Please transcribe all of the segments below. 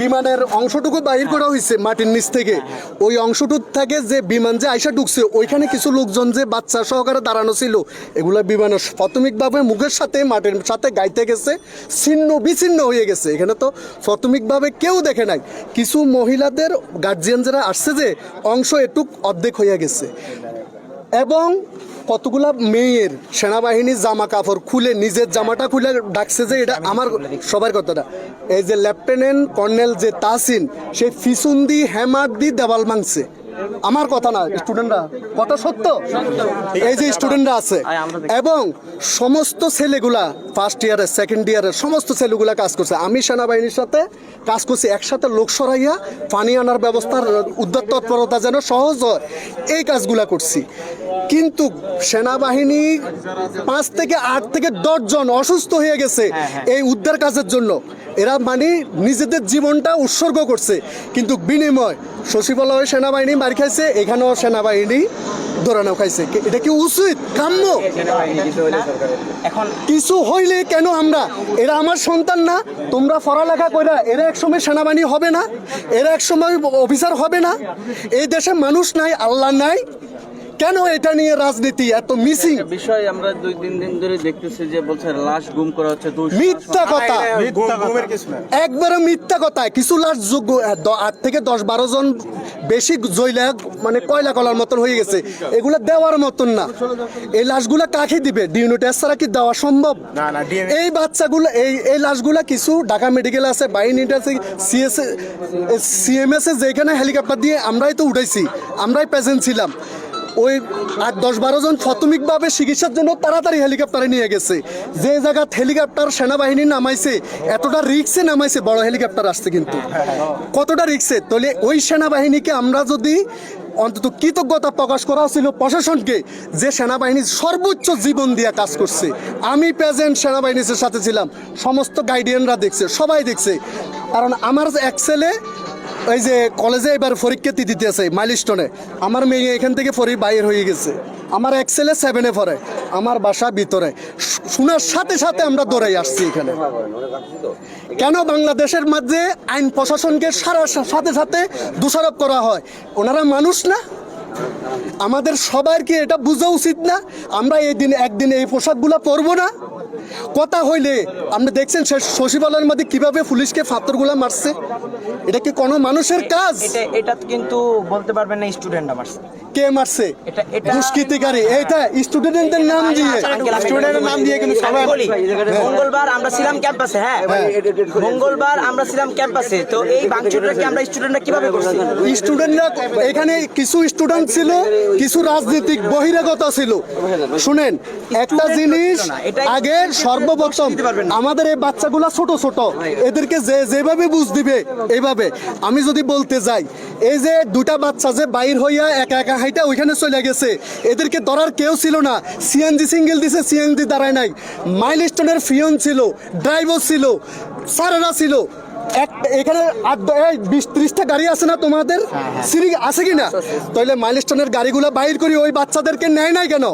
বিমানের অংশটুকু বাহির করা হয়েছে মাটির নিচ থেকে, ওই অংশটুক থেকে যে বিমান যে আইসা ঢুকছে ওইখানে কিছু লোকজন যে বাচ্চা সহকারে দাঁড়ানো ছিল, এগুলো বিমানের প্রাথমিকভাবে মুখের সাথে মাটির সাথে গাইতে গেছে, ছিন্ন বিচ্ছিন্ন হয়ে গেছে। এখানে তো প্রাথমিকভাবে কেউ দেখে নাই, কিছু মহিলাদের গার্জিয়ান যারা আসছে যে অংশ এটুক অর্ধেক হয়ে গেছে। এবং কতগুলা মেয়ের সেনাবাহিনীর জামা কাপড় খুলে নিজের জামাটা খুলে ডাকছে যে এটা আমার সবার কথাটা, এই যে লেফটেন্যান্ট কর্নেল যে তাসিন, সে ফিসুন দি হ্যামার দি দেওয়াল ভাঙছে। আমার কথা না, স্টুডেন্টরা কথা সত্য, এই যে স্টুডেন্টরা আছে এবং সমস্ত ছেলেগুলা ফার্স্ট ইয়ারের সেকেন্ড ইয়ারের সমস্ত ছেলেগুলা কাজ করছে। আমি সেনাবাহিনীর সাথে কাজ করছি, একসাথে লোক সরাইয়া পানি আনার ব্যবস্থার উদ্ধার তৎপরতা যেন সহজ হয়, এই কাজগুলা করছি। কিন্তু সেনাবাহিনী 5 থেকে 8 থেকে 10 জন অসুস্থ হয়ে গেছে এই উদ্ধার কাজের জন্য। এরা মানে নিজেদের জীবনটা উৎসর্গ করছে, কিন্তু বিনিময় সচিবালয় সেনাবাহিনী মার খাইছে, এখানেও সেনাবাহিনী দৌড়ানো খাইছে। এটা কি উচিত, কাম্য? এখন কিছু হইলে কেন আমরা, এরা আমার সন্তান না? তোমরা পড়ালেখা কইরা এরা একসময় সেনাবাহিনী হবে না? এরা একসময় অফিসার হবে না? এই দেশে মানুষ নাই, আল্লাহ নাই, কেন এটা নিয়ে রাজনীতি এত মিসিং বিষয়? আমরা 2-3 দিন ধরে দেখতেছি যে বলছে লাশ গুম করা হচ্ছে। মিথ্যা কথা, একবারে মিথ্যা কথা। কিছু লাশ 8 থেকে 10-12 জন বেশি জইলা মানে কয়লা কলার মতন হয়ে গেছে, এগুলা দেওয়ার মতন না। এই লাশগুলা কাকে দিবে? ডিএনএ টেস্ট ছাড়া কি দেওয়া সম্ভব? এই বাচ্চাগুলো এই লাশগুলা কিছু ঢাকা মেডিকেল আছে, বাহিনীটা আছে, সিএমএস যেখানে হেলিকপ্টার দিয়ে আমরাই তো উঠাইছি, আমরাই প্রেজেন্ট ছিলাম। ওই 8-10-12 জন প্রাথমিকভাবে চিকিৎসার জন্য তাড়াতাড়ি হেলিকপ্টারে নিয়ে গেছে। যে জায়গায় হেলিকপ্টার সেনাবাহিনী নামাইছে, এতটা রিক্সে নামাইছে, বড় হেলিকপ্টার আসছে, কিন্তু কতটা রিক্সে। তাহলে ওই সেনাবাহিনীকে আমরা যদি অন্তত কৃতজ্ঞতা প্রকাশ করা ছিল প্রশাসনকে, যে সেনাবাহিনীর সর্বোচ্চ জীবন দিয়ে কাজ করছে। আমি প্রেজেন্ট সেনাবাহিনীর সাথে ছিলাম, সমস্ত গাইডিয়ানরা দেখছে, সবাই দেখছে। কারণ আমার এক ছেলে এই যে কলেজে এবার পরীক্ষা দিতে আছে মাইলস্টোনে, আমার মেয়ে এখান থেকে বাইর হয়ে গেছে। আমার এক ছেলে 7-এ পড়ে, আমার বাসা ভিতরে। শোনার সাথে সাথে আমরা দৌড়াই আসছি এখানে। কেন বাংলাদেশের মধ্যে আইন প্রশাসনকে সাথে সাথে দোষারোপ করা হয়? ওনারা মানুষ না? আমাদের সবার কি এটা বোঝা উচিত না? আমরা একদিন এই পোশাকগুলো পরবো না? কথা হইলে আপনি দেখছেন সচিবালয়ের মধ্যে কিভাবে পুলিশকে ফাত্তরগুলা মারছে। এটা কি কোনো মানুষের কাজ? এটা কিন্তু বলতে পারবেন না স্টুডেন্টরা মারছে। কে মারছে? দুষ্কৃতিকারী। এইটা স্টুডেন্টদের নাম দিয়ে, স্টুডেন্টের নাম দিয়ে কিন্তু সবাই। মঙ্গলবার আমরা ছিলাম ক্যাম্পাসে, হ্যাঁ মঙ্গলবার আমরা ছিলাম ক্যাম্পাসে। তো এই ভাঙচুরটা কি আমরা স্টুডেন্টরা কিভাবে করছি? স্টুডেন্টরা এখানে কিছু স্টুডেন্ট ছিল, কিছু রাজনৈতিক বহিরাগত ছিল। শুনেন একটা জিনিস, আগে সর্বপ্রথম আমাদের এই বাচ্চাগুলা ছোট ছোট, এদেরকে যেভাবে বুঝ দিবে এইভাবে। আমি যদি বলতে যাই, এই যে 2টা বাচ্চা যে বাইর হইয়া একা একা হাইটা ওইখানে চলে গেছে, এদেরকে ধরার কেউ ছিল না। সিএনজি সিঙ্গেল দিছে, সিএনজি দাঁড়ায় নাই। মাইলস্টোনের ফিয়ন ছিল, ড্রাইভার ছিল, স্যারেরা ছিল। এখানে 20-30টা গাড়ি আছে না তোমাদের? সিঁড়ি আছে কিনা? তাহলে মাইলস্টোনের গাড়িগুলো বাইর করি, ওই বাচ্চাদেরকে নেয় নাই কেন?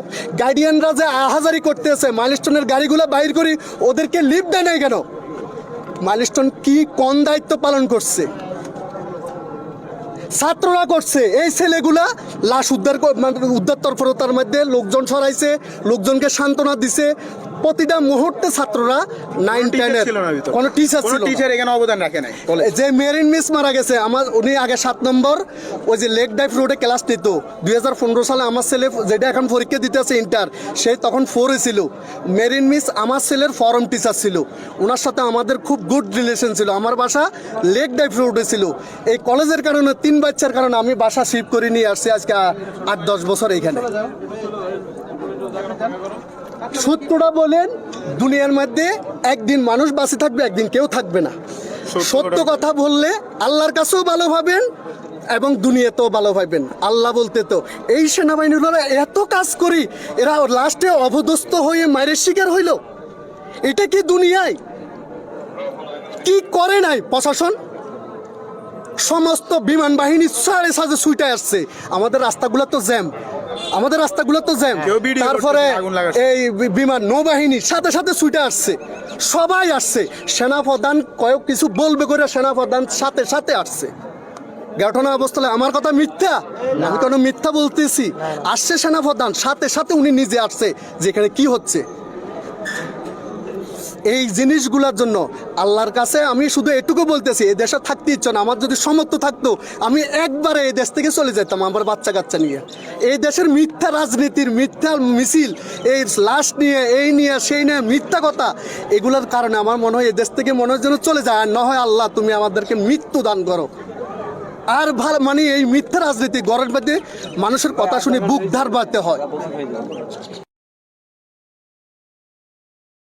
গার্ডিয়ানরা যে আহাজারি করতেছে, মাইলস্টোনের গাড়িগুলো বাইর করি, ওদেরকে লিফট দেয় নাই কেন? মাইলস্টোন কি কোন দায়িত্ব পালন করছে? ছাত্ররা করছে। এই ছেলেগুলা লাশ উদ্ধার তৎপরতার মধ্যে লোকজন সরাইছে, লোকজনকে সান্ত্বনা দিছে। প্রতিটা মুহূর্তে ছাত্ররা 9-10-এর কোনো টিচার এখানে অবদান রাখে নাই। যে মেরিন মিস মারা গেছে, উনি আগে 7 নম্বর ওই যে লেক ডাইভ রোডে ক্লাস নিত। 2015 সালে আমার ছেলে যেটা এখন পরীক্ষা দিতে আছে ইন্টার, সে তখন 4-এ ছিল। মেরিন মিস আমার ছেলের ফরম টিচার ছিল, ওনার সাথে আমাদের খুব গুড রিলেশন ছিল। আমার বাসা লেক ডাইভ রোডে ছিল। এই কলেজের কারণে 3 বাচ্চার কারণে আমি বাসা শিফট করে নিয়ে আসছি আজকে 8-10 বছর এখানে। সত্যটা বলেন, দুনিয়ার মধ্যে একদিন মানুষ বাঁচে থাকবে, একদিন কেউ থাকবে না। সত্য কথা বললে আল্লাহর কাছেও ভালো ভাবেন এবং দুনিয়াতেও ভালো ভাবেন। আল্লাহ বলতে তো এই সেনাবাহিনীর এত কাজ করি, এরা লাস্টে অবদস্থ হয়ে মায়ের শিকার হইল। এটা কি দুনিয়ায়? কি করে নাই প্রশাসন? সমস্ত বিমান বাহিনী সাড়ে সাজে ছুটে আসছে। আমাদের রাস্তাগুলো তো জ্যাম, আমাদের রাস্তাগুলো তো জ্যাম। কেউ ভিডিও তারপরে করতেছে, আগুন লাগাচ্ছে। এই বিমান নৌবাহিনীর সাথে সাথে ছুটে আসছে, সবাই আসছে, সেনাপ্রধান কয়েক কিছু বলবে করে সেনাপ্রধান সাথে সাথে আসছে। ঘটনা অবস্থায় আমার কথা মিথ্যা, আমি কোনো মিথ্যা বলতেছি? আসছে সেনাপ্রধান, সাথে সাথে উনি নিজে আসছে যেখানে কি হচ্ছে। এই জিনিসগুলোর জন্য আল্লাহর কাছে আমি শুধু এটুকু বলতেছি, এই দেশে থাকতে ইচ্ছে না। আমার যদি সামর্থ্য থাকতো আমি একবারে এই দেশ থেকে চলে যেতাম আমার বাচ্চা কাচ্চা নিয়ে। এই দেশের মিথ্যা রাজনীতির মিথ্যা মিছিল, এই লাশ নিয়ে এই নিয়ে সেই নিয়ে মিথ্যা কথা, এগুলোর কারণে আমার মনে হয় এই দেশ থেকে মনে হয় যেন চলে যায়। আর না হয় আল্লাহ তুমি আমাদেরকে মৃত্যু দান করো। আর ভালো মানে এই মিথ্যা রাজনীতি ঘরের মধ্যে মানুষের কথা শুনে বুক ধার বাড়তে হয়।